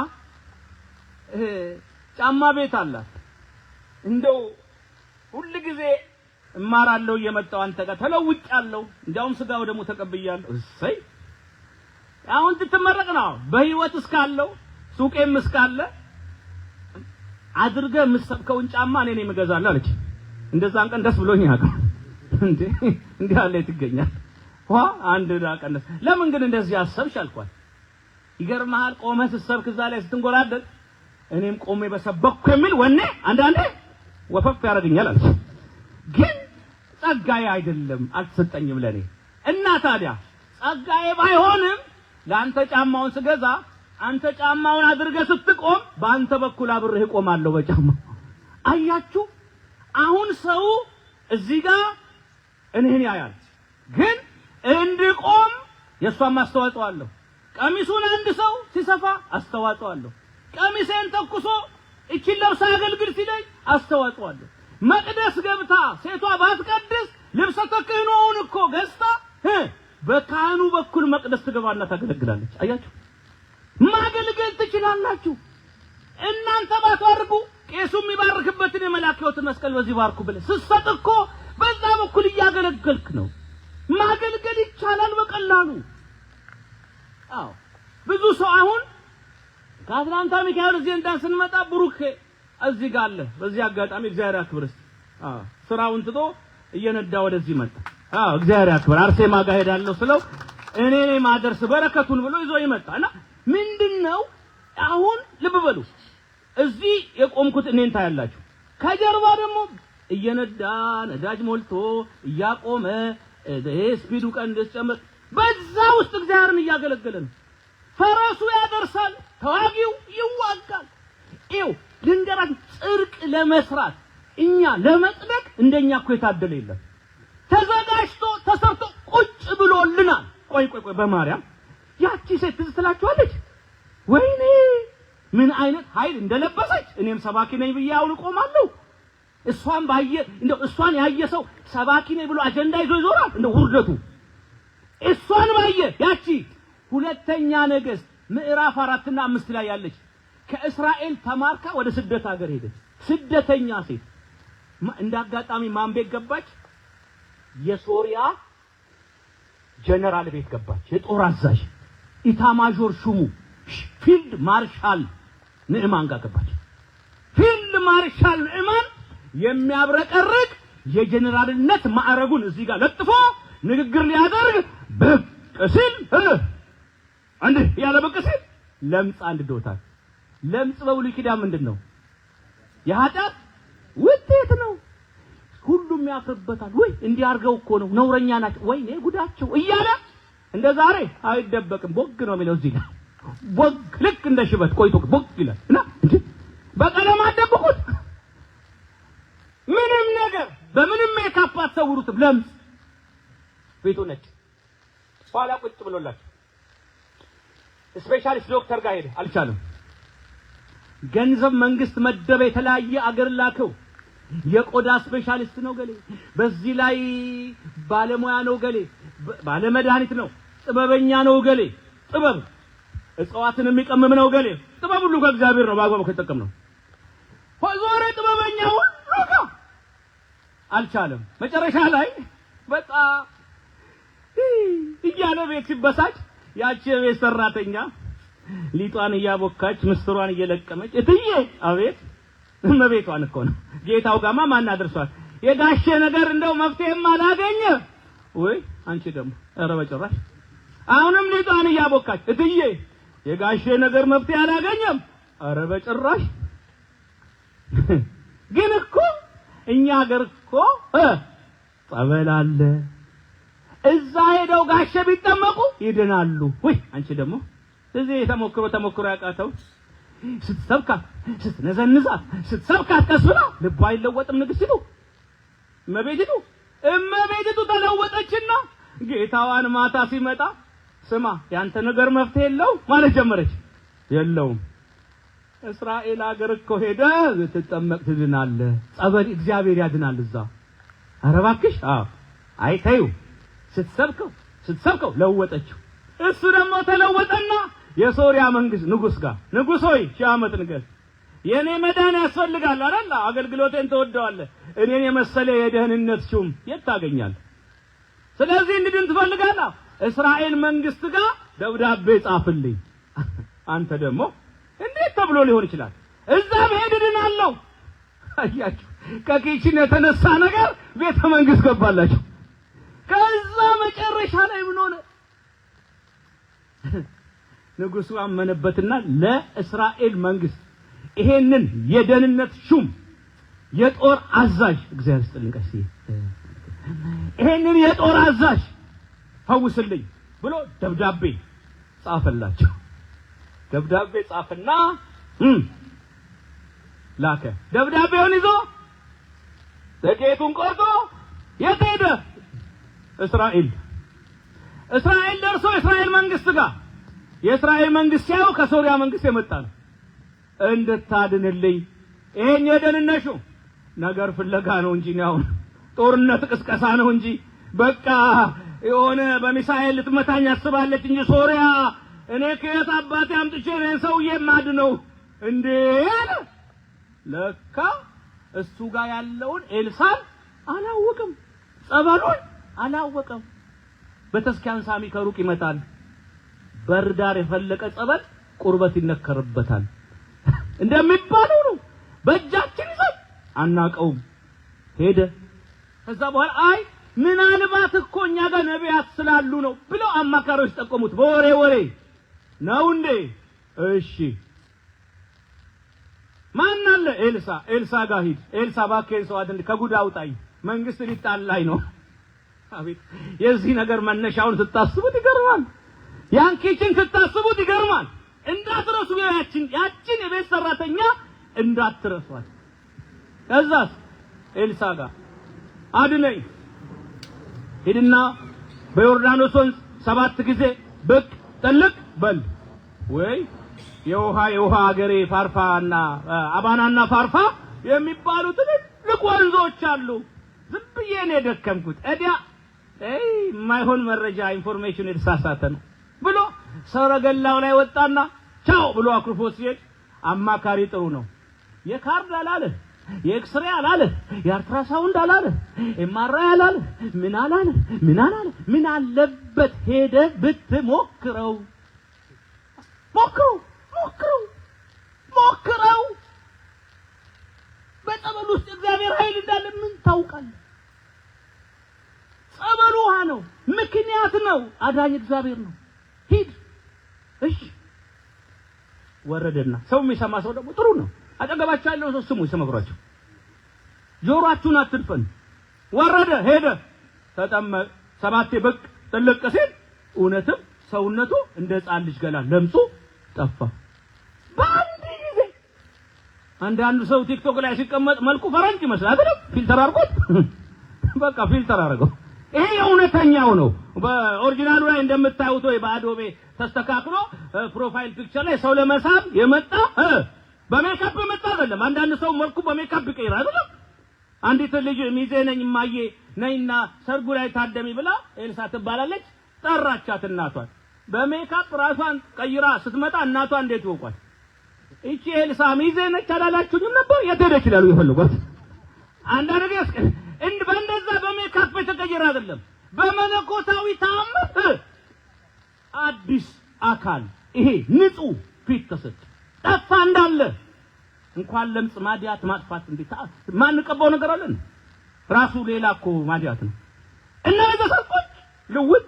ጫማ ቤት አላት እንደው ሁሉ ጊዜ እማራለሁ እየመጣው አንተ ጋር ተለውጫለሁ እንዴውም ስጋው ደግሞ ተቀብያለሁ እሰይ አሁን ትተመረቅ ነው በህይወት እስካለው ሱቄም እስካለ አድርገህ መስከውን ጫማ እኔ ነኝ መገዛለሁ አለች እንደዛን ቀን ደስ ብሎኝ ያውቃል እንዴ አለ ትገኛል አንድ ዳቀነስ ለምን ግን እንደዚህ አሰብሽ አልኳት ይገርማል ቆመህ ስትሰብክ እዛ ላይ ስትንጎራደድ እኔም ቆሜ በሰበኩ የሚል ወኔ አንዳንዴ ወፈፍ ያረጋኛል አለች ግን ጸጋዬ አይደለም አልተሰጠኝም ለኔ እና ታዲያ ጸጋዬ ባይሆንም ለአንተ ጫማውን ስገዛ አንተ ጫማውን አድርገህ ስትቆም በአንተ በኩል አብሬህ ቆማለሁ በጫማ አያችሁ አሁን ሰው እዚህ ጋር እኔን ያያል ግን እንድቆም የሷም አስተዋጽኦ አለው ቀሚሱን አንድ ሰው ሲሰፋ አስተዋጽኦ አለው ቀሚሴን ተኩሶ እቺን ለብሳ አገልግል ሲለኝ አስተዋጽኦ አለው መቅደስ ገብታ ሴቷ ባትቀድስ ልብሰ ተክህኖውን እኮ ገዝታ በካህኑ በኩል መቅደስ ትገባና ታገለግላለች አያችሁ ማገልገል ትችላላችሁ እናንተ ባትወርቁ ቄሱም ይባርክበትን የመላእክት መስቀል በዚህ ባርኩ ብለ ስትሰጥ እኮ በዛ በኩል ያገለግልክ ነው ማገልገል ይቻላል በቀላሉ አዎ ብዙ ሰው አሁን ከአትላንታ ሚካኤል እዚህ እንዳን ስንመጣ ብሩክ እዚህ ጋር አለ በዚህ አጋጣሚ እግዚአብሔር ያክብርስ ስራውን ትቶ እየነዳ ወደዚህ መጣ እግዚአብሔር ያክብር አርሴማ ጋር ሄዳለሁ ስለው እኔ ነኝ ማደርስ በረከቱን ብሎ ይዞ ይመጣና ምንድነው አሁን ልብ በሉ እዚህ የቆምኩት እኔን ታያላችሁ ከጀርባ ደግሞ እየነዳ ነዳጅ ሞልቶ እያቆመ ስፒዱ ቀንደስ ጨመር በዛ ውስጥ እግዚአብሔርን እያገለገለ ነው ፈረሱ ያደርሳል ተዋጊው ይዋጋል ይው ልንገራችሁ ጽድቅ ለመስራት እኛ ለመጽደቅ እንደኛ እኮ የታደለ የለም ተዘጋጅቶ ተሰርቶ ቁጭ ብሎልናል ቆይ በማርያም ያቺ ሴት ትዝትላችኋለች ወይኔ ምን አይነት ኃይል እንደለበሰች እኔም ሰባኪ ነኝ ብዬ አሁን ቆማለሁ እሷን ያየ ሰው ሰባኪ ነኝ ብሎ አጀንዳ ይዞ ይዞራል እንደ ውርደቱ እሷን ባየ ያቺ ሁለተኛ ነገሥት ምዕራፍ 4 እና 5 ላይ ያለች ከእስራኤል ተማርካ ወደ ስደት ሀገር ሄደች። ስደተኛ ሴት እንዳጋጣሚ ማን ቤት ገባች? የሶሪያ ጀነራል ቤት ገባች። የጦር አዛዥ ኢታማዦር ሹሙ ፊልድ ማርሻል ንዕማን ጋር ገባች። ፊልድ ማርሻል ንዕማን የሚያብረቀርቅ የጀነራልነት ማዕረጉን እዚህ ጋር ለጥፎ ንግግር ሊያደርግ ብቅ ሲል አንድ ያለ ብቅ ሲል ለምጽ አንድዶታል። ለምጽ በብሉይ ኪዳን ምንድነው? የኃጢአት ውጤት ነው። ሁሉም ያፍርበታል። ወይ እንዲያርገው እኮ ነው ነውረኛ ናቸው ወይ ነው ጉዳቸው እያለ እንደ ዛሬ አይደበቅም። ቦግ ነው የሚለው እዚህ ጋር ቦግ ልክ እንደ ሽበት ቆይቶ ቦግ ይላል እና እንዴ በቀለም አደብቁት። ምንም ነገር በምንም ሜካፕ አትሰውሩትም። ለምጽ ቤቱ ነጭ ኋላ ቁጭ ብሎላችሁ ስፔሻሊስት ዶክተር ጋር ሄደ፣ አልቻለም። ገንዘብ መንግስት መደበ፣ የተለያየ አገር ላከው። የቆዳ ስፔሻሊስት ነው ገሌ፣ በዚህ ላይ ባለሙያ ነው ገሌ፣ ባለመድኃኒት ነው፣ ጥበበኛ ነው ገሌ፣ ጥበብ እጽዋትን የሚቀመም ነው ገሌ። ጥበብ ሁሉ ከእግዚአብሔር ነው በአግባቡ ከተጠቀምነው። ሆዞረ ጥበበኛ ሁሉ ጋር አልቻለም። መጨረሻ ላይ በቃ እያለ ቤት ሲበሳጭ ያቺ የቤት ሰራተኛ ሊጧን እያቦካች ምስጥሯን እየለቀመች እትዬ አቤት እመቤቷን እኮ ነው ጌታው ጋማ ማን አድርሷል የጋሼ ነገር እንደው መፍትሄም አላገኘ ወይ አንቺ ደግሞ ኧረ በጭራሽ አሁንም ሊጧን እያቦካች እትዬ የጋሼ ነገር መፍትሄ አላገኘም ኧረ በጭራሽ ግን እኮ እኛ ሀገር እኮ ጸበል አለ እዛ ሄደው ጋሼ ቢጠመቁ ይድናሉ ወይ አንቺ ደግሞ እዚህ ተሞክሮ ያቃተው ስትሰብካት ስትነዘንዛት ስትሰብካት ቀስብላ ልቧ አይለወጥም። ንግስቱ እመቤቲቱ ተለወጠችና ጌታዋን ማታ ሲመጣ ስማ ያንተ ነገር መፍትሄ የለው ማለት ጀመረች። የለውም እስራኤል ሀገር እኮ ሄደ ትጠመቅ ትድናለህ፣ ጸበል እግዚአብሔር ያድናል እዛ። ኧረ እባክሽ አይተዩ ስትሰብከው ለወጠችው። እሱ ደግሞ ተለወጠና የሶሪያ መንግስት ንጉስ ሆይ ሺህ ዓመት ንገስ የኔ መዳን ያስፈልጋል አይደል? አገልግሎቴን ተወደዋለህ። እኔን የመሰለ የደህንነት ሹም የት ታገኛለህ? ስለዚህ እንድድን ትፈልጋለህ? እስራኤል መንግስት ጋር ደብዳቤ ጻፍልኝ። አንተ ደግሞ እንዴት ተብሎ ሊሆን ይችላል? እዛ ብሄድ ድናለሁ። አያችሁ ከኪችን የተነሳ ነገር ቤተ መንግስት ገባላችሁ። ከዛ መጨረሻ ላይ ምን ሆነ? ንጉሱ አመነበትና ለእስራኤል መንግስት ይሄንን የደህንነት ሹም የጦር አዛዥ እግዚአብሔር ይስጥልኝ ይሄንን የጦር አዛዥ ፈውስልኝ ብሎ ደብዳቤ ጻፈላቸው። ደብዳቤ ጻፈና ላከ። ደብዳቤውን ይዞ ትኬቱን ቆርጦ የት ሄደ? እስራኤል ደርሶ እስራኤል መንግስት ጋር የእስራኤል መንግስት ያው ከሶሪያ መንግስት የመጣ ነው። እንድታድንልኝ ይሄን የደህንነት ሹም ነገር ፍለጋ ነው እንጂ ነው ጦርነት ቅስቀሳ ነው እንጂ በቃ የሆነ በሚሳኤል ልትመታኝ አስባለች እንጂ ሶሪያ እኔ ከየት አባቴ አምጥቼ ነው ሰውዬ ማድነው እንዴ አለ። ለካ እሱ ጋር ያለውን ኤልሳዕ አላወቅም፣ ጸበሉን አላወቅም። በተስኪያን ሳሚ ከሩቅ ይመጣል። በርዳር የፈለቀ ጸበል ቁርበት ይነከርበታል እንደሚባለው ነው። በእጃችን ይዘን አናቀውም። ሄደ። ከዛ በኋላ አይ ምናልባት እኮ እኛ ጋር ነቢያት ስላሉ ነው ብለው አማካሪዎች ጠቆሙት። በወሬ ነው እንዴ? እሺ ማን አለ? ኤልሳዕ ጋር ሂድ። ኤልሳዕ ባከን ሰው አይደል ከጉድ አውጣኝ፣ መንግስት ሊጣላይ ነው። አቤት የዚህ ነገር መነሻውን ስታስቡት ይገርማል። ያን ኪችን ስታስቡት ይገርማል። እንዳትረሱ ያችን የቤት ሰራተኛ እንዳትረሷት። ከዛስ ኤልሳዕ ጋር አድነኝ ሄድና በዮርዳኖስ ወንዝ 7 ጊዜ ብቅ ጥልቅ በል። ወይ የውሃ አገሬ ፋርፋና አባናና ፋርፋ የሚባሉ ትልቅ ወንዞች አሉ። ዝም ብዬ ነው የደከምኩት። እዲያ የማይሆን መረጃ ኢንፎርሜሽን የተሳሳተ ነው ብሎ ሰረገላው ላይ ወጣና ቻው ብሎ አክርፎ ሲሄድ አማካሪ ጥሩ ነው የካርድ አላለ የኤክስሬ አላለ የአልትራሳውንድ አላለ ኤምአርአይ አላለ ምን አላለ ምን አለበት ሄደ ብትሞክረው ሞክረው በጸበል ውስጥ እግዚአብሔር ኃይል እንዳለ ምን ታውቃለህ? ጸበሉ ውሃ ነው፣ ምክንያት ነው፣ አዳኝ እግዚአብሔር ነው። ሂድ እሺ። ወረደና ሰው የሚሰማ ሰው ደግሞ ጥሩ ነው። አጠገባቸው ያለው ሰው ስሙ ይሰማግራችሁ። ጆሮአችሁን አትድፈን። ወረደ ሄደ ተጠመ ሰባቴ በቅ ጥልቅ ሲል እውነትም ሰውነቱ እንደ ሕፃን ልጅ ገላ ለምጹ ጠፋ። በአንድ ጊዜ አንዳንዱ ሰው ቲክቶክ ላይ ሲቀመጥ መልኩ ፈረንጅ ይመስላል አይደል? ፊልተር አድርጎት በቃ ፊልተር አድርገው። ይሄ የእውነተኛው ነው። በኦሪጂናሉ ላይ እንደምታዩት ወይ በአዶቤ ተስተካክሎ ፕሮፋይል ፒክቸር ላይ ሰው ለመሳብ የመጣ በሜካፕ የመጣ አይደለም። አንዳንድ ሰው መልኩ በሜካፕ ይቀይራል አይደል? አንዲት ልጅ ሚዜ ነኝ ማዬ ነይና ሰርጉ ላይ ታደሚ ብላ ኤልሳ ትባላለች ጠራቻት እናቷን። በሜካፕ ራሷን ቀይራ ስትመጣ እናቷ እንዴት ወቋል? እቺ ኤልሳ ሚዜ ነች አላላችሁኝም ነበር? የተደች ይላሉ ይፈልጓት። አንዳንድ ጊዜ በእንደዛ በሜካፕ የተቀየረ አይደለም፣ በመለኮታዊ ተአምር አዲስ አካል ይሄ ንጹህ ፊት ተሰጠ። ጠፋ እንዳለ እንኳን ለምጽ ማዲያት ማጥፋት እንዴት ማን ቀባው ነገር አለን? ራሱ ሌላ እኮ ማዲያት ነው። እና ዘሰቆች ልውጥ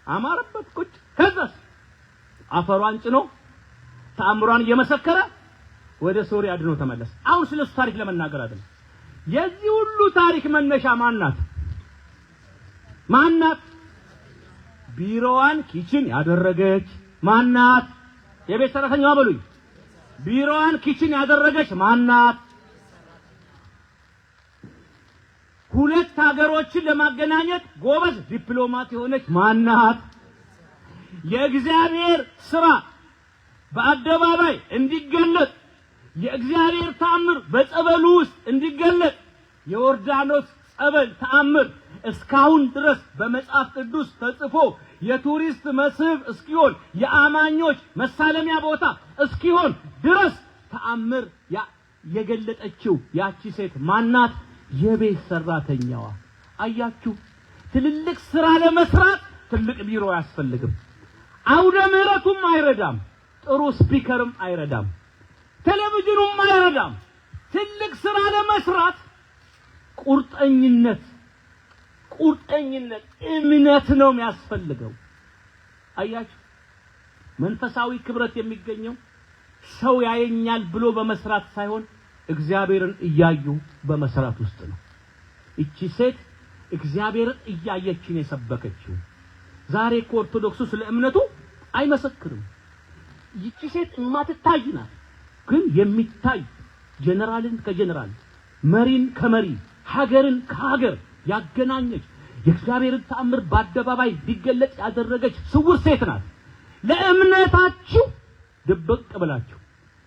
አማረበት ቁጭ ከዛስ አፈሯን ጭኖ ተአምሯን እየመሰከረ ወደ ሶሪያ አድኖ ተመለሰ። አሁን ስለሱ ታሪክ ለመናገር አይደለም። የዚህ ሁሉ ታሪክ መነሻ ማናት? ቢሮዋን ኪችን ያደረገች ማናት? የቤት ሰራተኛዋ በሉኝ። ቢሮዋን ኪችን ያደረገች ማናት? ሁለት ሀገሮችን ለማገናኘት ጎበዝ ዲፕሎማት የሆነች ማናት? የእግዚአብሔር ስራ በአደባባይ እንዲገለጥ የእግዚአብሔር ተአምር በጸበሉ ውስጥ እንዲገለጥ የዮርዳኖስ ጸበል ተአምር እስካሁን ድረስ በመጽሐፍ ቅዱስ ተጽፎ የቱሪስት መስህብ እስኪሆን የአማኞች መሳለሚያ ቦታ እስኪሆን ድረስ ተአምር የገለጠችው ያቺ ሴት ማናት? የቤት ሰራተኛዋ። አያችሁ፣ ትልልቅ ስራ ለመስራት ትልቅ ቢሮ አያስፈልግም። አውደ ምሕረቱም አይረዳም፣ ጥሩ ስፒከርም አይረዳም፣ ቴሌቪዥኑም አይረዳም። ትልቅ ስራ ለመስራት ቁርጠኝነት እምነት ነው የሚያስፈልገው። አያችሁ፣ መንፈሳዊ ክብረት የሚገኘው ሰው ያየኛል ብሎ በመስራት ሳይሆን እግዚአብሔርን እያዩ በመስራት ውስጥ ነው። እቺ ሴት እግዚአብሔርን እያየች ነው የሰበከችው። ዛሬ እኮ ኦርቶዶክሱ ስለ እምነቱ አይመሰክርም። እቺ ሴት የማትታይ ናት፣ ግን የሚታይ ጀነራልን ከጀነራል መሪን ከመሪ ሀገርን ከሀገር ያገናኘች የእግዚአብሔርን ተአምር በአደባባይ ሊገለጽ ያደረገች ስውር ሴት ናት። ለእምነታችሁ ድብቅ ብላችሁ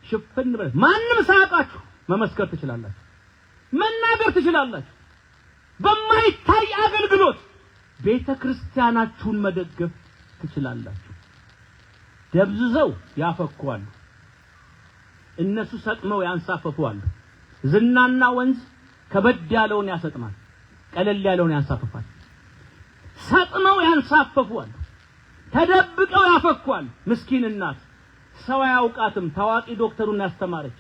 ሽፍን ብላችሁ ማንም ሳያውቃችሁ መመስከር ትችላላችሁ፣ መናገር ትችላላችሁ። በማይታይ አገልግሎት ቤተክርስቲያናችሁን መደገፍ ትችላላችሁ። ደብዝዘው ያፈኩዋሉ፣ እነሱ ሰጥመው ያንሳፈፉዋሉ። ዝናና ወንዝ ከበድ ያለውን ያሰጥማል፣ ቀለል ያለውን ያንሳፈፋል። ሰጥመው ያንሳፈፉዋሉ፣ ተደብቀው ያፈኩዋሉ። ምስኪን እናት ሰው ያውቃትም ታዋቂ ዶክተሩን ያስተማረች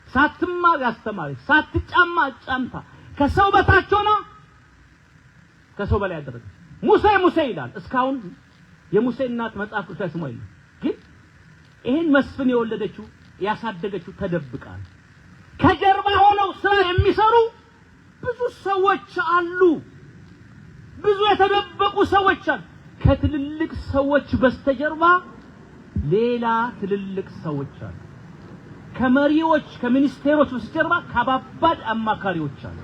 ሳትማር ያስተማረች ሳትጫማ ጫምታ ከሰው በታች ሆና ከሰው በላይ ያደረገች ሙሴ ይላል። እስካሁን የሙሴ እናት መጽሐፍ ቅዱስ ስሟ ይላል። ግን ይሄን መስፍን የወለደችው ያሳደገችው ተደብቃ ነው። ከጀርባ ሆነው ስራ የሚሰሩ ብዙ ሰዎች አሉ፣ ብዙ የተደበቁ ሰዎች አሉ። ከትልልቅ ሰዎች በስተጀርባ ሌላ ትልልቅ ሰዎች አሉ። ከመሪዎች ከሚኒስቴሮች በስተጀርባ ከባባድ አማካሪዎች አሉ።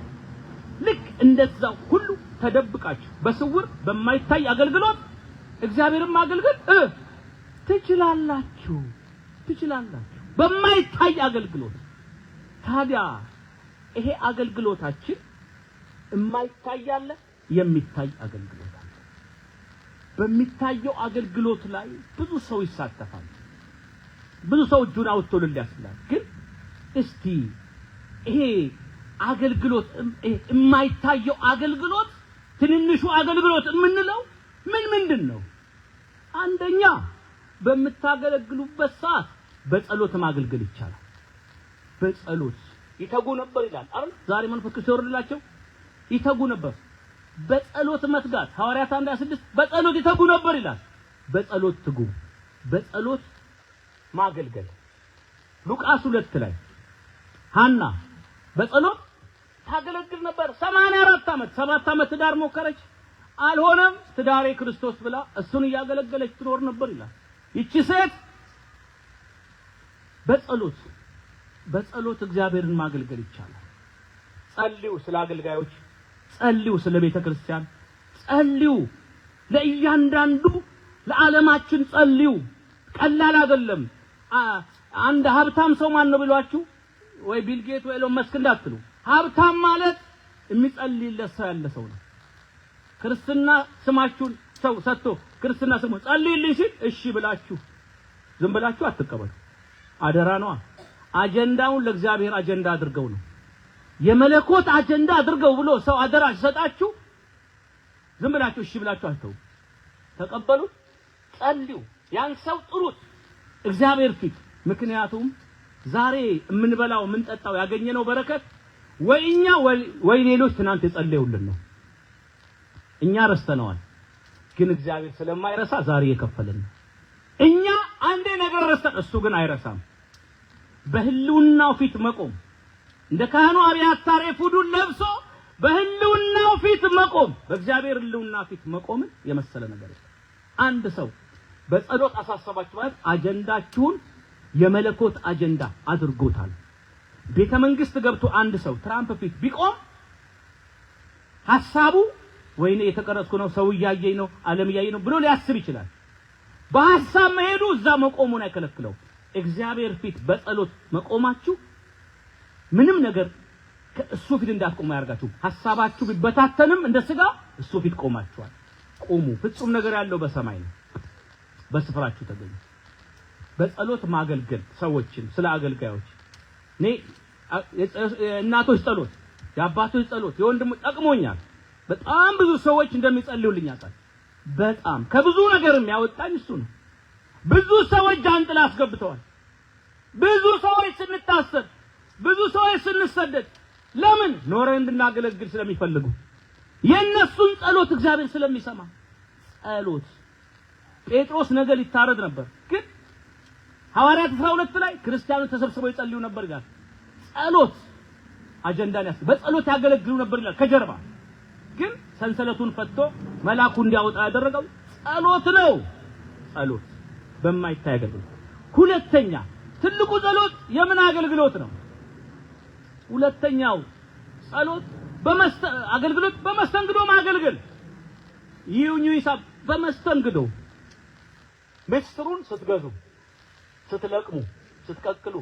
ልክ እንደዛው ሁሉ ተደብቃችሁ በስውር በማይታይ አገልግሎት እግዚአብሔርን ማገልገል ትችላላችሁ። በማይታይ አገልግሎት። ታዲያ ይሄ አገልግሎታችን የማይታይ አለ፣ የሚታይ አገልግሎት አለ። በሚታየው አገልግሎት ላይ ብዙ ሰው ይሳተፋል። ብዙ ሰው እጁን አውጥቶ ይላል። ግን እስቲ ይሄ አገልግሎት የማይታየው አገልግሎት ትንንሹ አገልግሎት የምንለው ምንድነው? አንደኛ በመታገለግሉበት ሰዓት በጸሎት ማገልገል ይቻላል። በጸሎት ይተጉ ነበር ይላል አይደል? ዛሬ መንፈስ ቅዱስ ይወርድላቸው ይተጉ ነበር። በጸሎት መትጋት ሐዋርያት 1:6 በጸሎት ይተጉ ነበር ይላል። በጸሎት ትጉ፣ በጸሎት ማገልገል። ሉቃስ 2 ላይ ሐና በጸሎት ታገለግል ነበር 84 ዓመት 7 ዓመት ትዳር ሞከረች፣ አልሆነም። ትዳሬ ክርስቶስ ብላ እሱን ያገለገለች ትኖር ነበር ይላል። ይቺ ሴት በጸሎት እግዚአብሔርን ማገልገል ይቻላል። ጸልዩ ስለ አገልጋዮች፣ ጸልዩ ስለ ቤተ ክርስቲያን፣ ጸልዩ ለእያንዳንዱ ለዓለማችን ጸልዩ። ቀላል አይደለም። አንድ ሀብታም ሰው ማን ነው ብሏችሁ ወይ ቢል ጌት ወይ ኤሎን መስክ እንዳትሉ። ሀብታም ማለት የሚጸልይለት ሰው ያለ ሰው ነው። ክርስትና ስማችሁን ሰው ሰጥቶ ክርስትና ስሙ ጸልይልኝ ሲል እሺ ብላችሁ ዝም ብላችሁ አትቀበሉ። አደራ ነው። አጀንዳውን ለእግዚአብሔር አጀንዳ አድርገው ነው የመለኮት አጀንዳ አድርገው ብሎ ሰው አደራ ሲሰጣችሁ ዝም ብላችሁ እሺ ብላችሁ አትተው። ተቀበሉ፣ ጸልዩ፣ ያን ሰው ጥሩት እግዚአብሔር ፊት። ምክንያቱም ዛሬ የምንበላው የምንጠጣው ያገኘነው በረከት ወይኛ ወይ ሌሎች ትናንት የጸለዩልን ነው። እኛ ረስተነዋል፣ ግን እግዚአብሔር ስለማይረሳ ዛሬ የከፈለን ነው። እኛ አንዴ ነገር ረስተን እሱ ግን አይረሳም። በህልውናው ፊት መቆም እንደ ካህኑ አብያታር ኤፉዱን ለብሶ በህልውናው ፊት መቆም፣ በእግዚአብሔር ህልውና ፊት መቆም የመሰለ ነገር የለም። አንድ ሰው በጸሎት አሳሰባችሁ ማለት አጀንዳችሁን የመለኮት አጀንዳ አድርጎታል። ቤተ መንግስት ገብቶ አንድ ሰው ትራምፕ ፊት ቢቆም ሐሳቡ ወይኔ የተቀረጽኩ ነው፣ ሰው ያያየኝ ነው፣ ዓለም ያያየኝ ነው ብሎ ሊያስብ ይችላል። በሐሳብ መሄዱ እዛ መቆሙን አይከለክለው። እግዚአብሔር ፊት በጸሎት መቆማችሁ ምንም ነገር ከእሱ ፊት እንዳትቆሙ ያርጋችሁ። ሐሳባችሁ ቢበታተንም እንደ ስጋ እሱ ፊት ቆማችኋል። ቆሙ። ፍጹም ነገር ያለው በሰማይ ነው። በስፍራችሁ ተገኙ። በጸሎት ማገልገል ሰዎችን ስለ አገልጋዮች እናቶች ጸሎት፣ የአባቶች ጸሎት፣ የወንድሞች ጠቅሞኛል። በጣም ብዙ ሰዎች እንደሚጸልዩልኝ አጣኝ። በጣም ከብዙ ነገርም ያወጣኝ እሱ ነው። ብዙ ሰዎች ጃንጥላ አስገብተዋል። ብዙ ሰዎች ስንታሰር፣ ብዙ ሰዎች ስንሰደድ ለምን ኖረን እንድናገለግል ስለሚፈልጉ የነሱን ጸሎት እግዚአብሔር ስለሚሰማ ጸሎት። ጴጥሮስ ነገ ሊታረድ ነበር፣ ግን ሐዋርያት 12 ላይ ክርስቲያኖች ተሰብስበው ይጸልዩ ነበር ይላል። ጸሎት አጀንዳን በጸሎት ያገለግሉ ነበር ይላል። ከጀርባ ግን ሰንሰለቱን ፈትቶ መልአኩ እንዲያወጣ ያደረገው ጸሎት ነው። ጸሎት በማይታይ አገልግሎት። ሁለተኛ ትልቁ ጸሎት የምን አገልግሎት ነው? ሁለተኛው ጸሎት አገልግሎት በመስተንግዶ ማገልገል። ይሁን ይሳብ በመስተንግዶ ምስሩን ስትገዙ፣ ስትለቅሙ፣ ስትቀቅሉ፣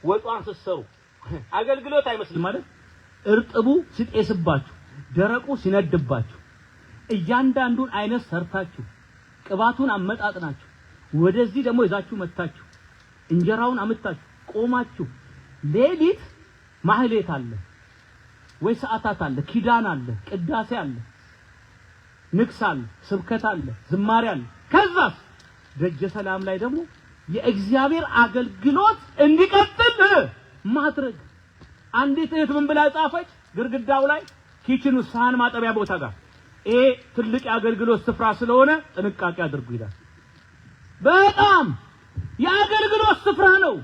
ወጧን ስትሰሩ አገልግሎት አይመስልም ማለት እርጥቡ ሲጤስባችሁ፣ ደረቁ ሲነድባችሁ፣ እያንዳንዱን አይነት ሰርታችሁ ቅባቱን አመጣጥናችሁ ወደዚህ ደግሞ ይዛችሁ መጣችሁ እንጀራውን አመጣችሁ ቆማችሁ ሌሊት ማህሌት አለ ወይ ሰዓታት አለ፣ ኪዳን አለ፣ ቅዳሴ አለ፣ ንግስ አለ፣ ስብከት አለ፣ ዝማሬ አለ። ከዛስ ደጀ ሰላም ላይ ደግሞ የእግዚአብሔር አገልግሎት እንዲቀጥል ማድረግ። አንዲት እህት ምን ብላ ጻፈች? ግድግዳው ላይ ኪችኑ ሳህን ማጠቢያ ቦታ ጋር ይሄ ትልቅ የአገልግሎት ስፍራ ስለሆነ ጥንቃቄ አድርጉ ይላል። በጣም የአገልግሎት ስፍራ ነው።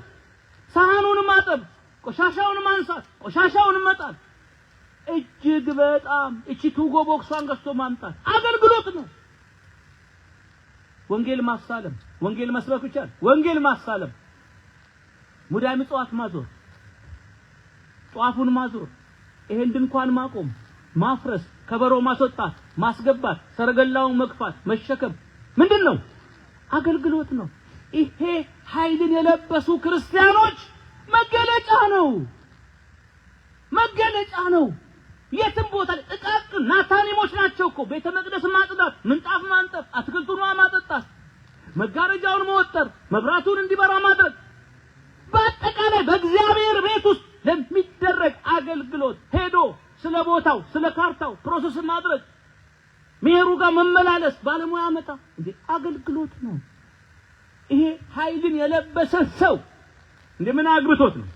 ሳህኑን ማጠብ፣ ቆሻሻውን ማንሳት፣ ቆሻሻውን መጣል፣ እጅግ በጣም እቺ ቱጎ ቦክሷን ገዝቶ ማምጣት አገልግሎት ነው። ወንጌል ማሳለም፣ ወንጌል መስበክ ብቻ፣ ወንጌል ማሳለም፣ ሙዳይ ምጽዋት ማዞር፣ ጧፉን ማዞር፣ ይሄን ድንኳን ማቆም፣ ማፍረስ፣ ከበሮ ማስወጣት፣ ማስገባት፣ ሰረገላውን መግፋት፣ መሸከም ምንድነው? አገልግሎት ነው። ይሄ ኃይልን የለበሱ ክርስቲያኖች መገለጫ ነው። መገለጫ ነው። የትም ቦታ ጥቃቅን ናታኒሞች ናቸው እኮ ቤተ መቅደስ ማጽዳት፣ ምንጣፍ ማንጠፍ፣ አትክልቱን ማጠጣት፣ መጋረጃውን መወጠር፣ መብራቱን እንዲበራ ማድረግ፣ በአጠቃላይ በእግዚአብሔር ቤት ውስጥ ለሚደረግ አገልግሎት ሄዶ ስለ ቦታው ስለ ካርታው ፕሮሰስ ማድረግ፣ ሜሩ ጋር መመላለስ፣ ባለሙያ መጣ እንዴ አገልግሎት ነው። ይሄ ኃይልን የለበሰ ሰው እንደምን አግብቶት ነው?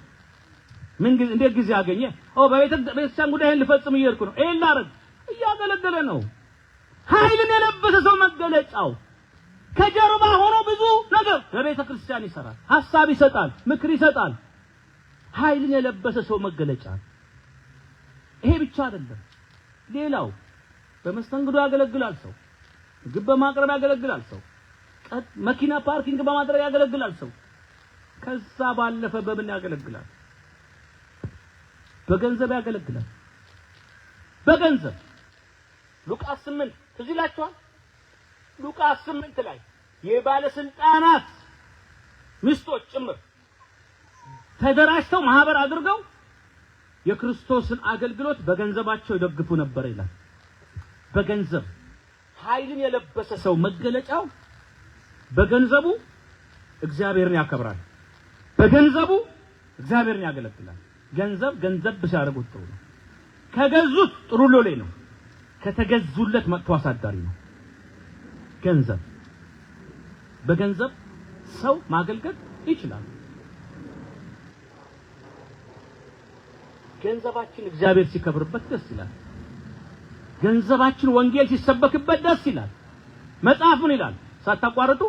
ምን ጊዜ እንዴት ጊዜ አገኘ? በቤተክርስቲያን ጉዳይን ልፈጽም እየሄድኩ ነው። ይሄን ላረግ እያገለገለ ነው። ኃይልን የለበሰ ሰው መገለጫው ከጀርባ ሆኖ ብዙ ነገር ለቤተ ክርስቲያን ይሰራል፣ ሐሳብ ይሰጣል፣ ምክር ይሰጣል። ኃይልን የለበሰ ሰው መገለጫ። ይሄ ብቻ አይደለም። ሌላው በመስተንግዶ ያገለግላል ሰው፣ ምግብ በማቅረብ ያገለግላል ሰው፣ መኪና ፓርኪንግ በማድረግ ያገለግላል ሰው። ከዛ ባለፈ በምን ያገለግላል? በገንዘብ ያገለግላል። በገንዘብ ሉቃስ 8 ትዝ ይላችኋል። ሉቃስ 8 ላይ የባለስልጣናት ሚስቶች ጭምር ተደራጅተው ማህበር አድርገው የክርስቶስን አገልግሎት በገንዘባቸው ይደግፉ ነበር ይላል። በገንዘብ ኃይልን የለበሰ ሰው መገለጫው በገንዘቡ እግዚአብሔርን ያከብራል፣ በገንዘቡ እግዚአብሔርን ያገለግላል። ገንዘብ ሲያደርጉት ጥሩ ነው። ከገዙት ጥሩ ሎሌ ነው። ከተገዙለት መጥቶ አሳዳሪ ነው። በገንዘብ ሰው ማገልገል ይችላል። ገንዘባችን እግዚአብሔር ሲከብርበት ደስ ይላል። ገንዘባችን ወንጌል ሲሰበክበት ደስ ይላል። መጽሐፍ ምን ይላል? ሳታቋርጡ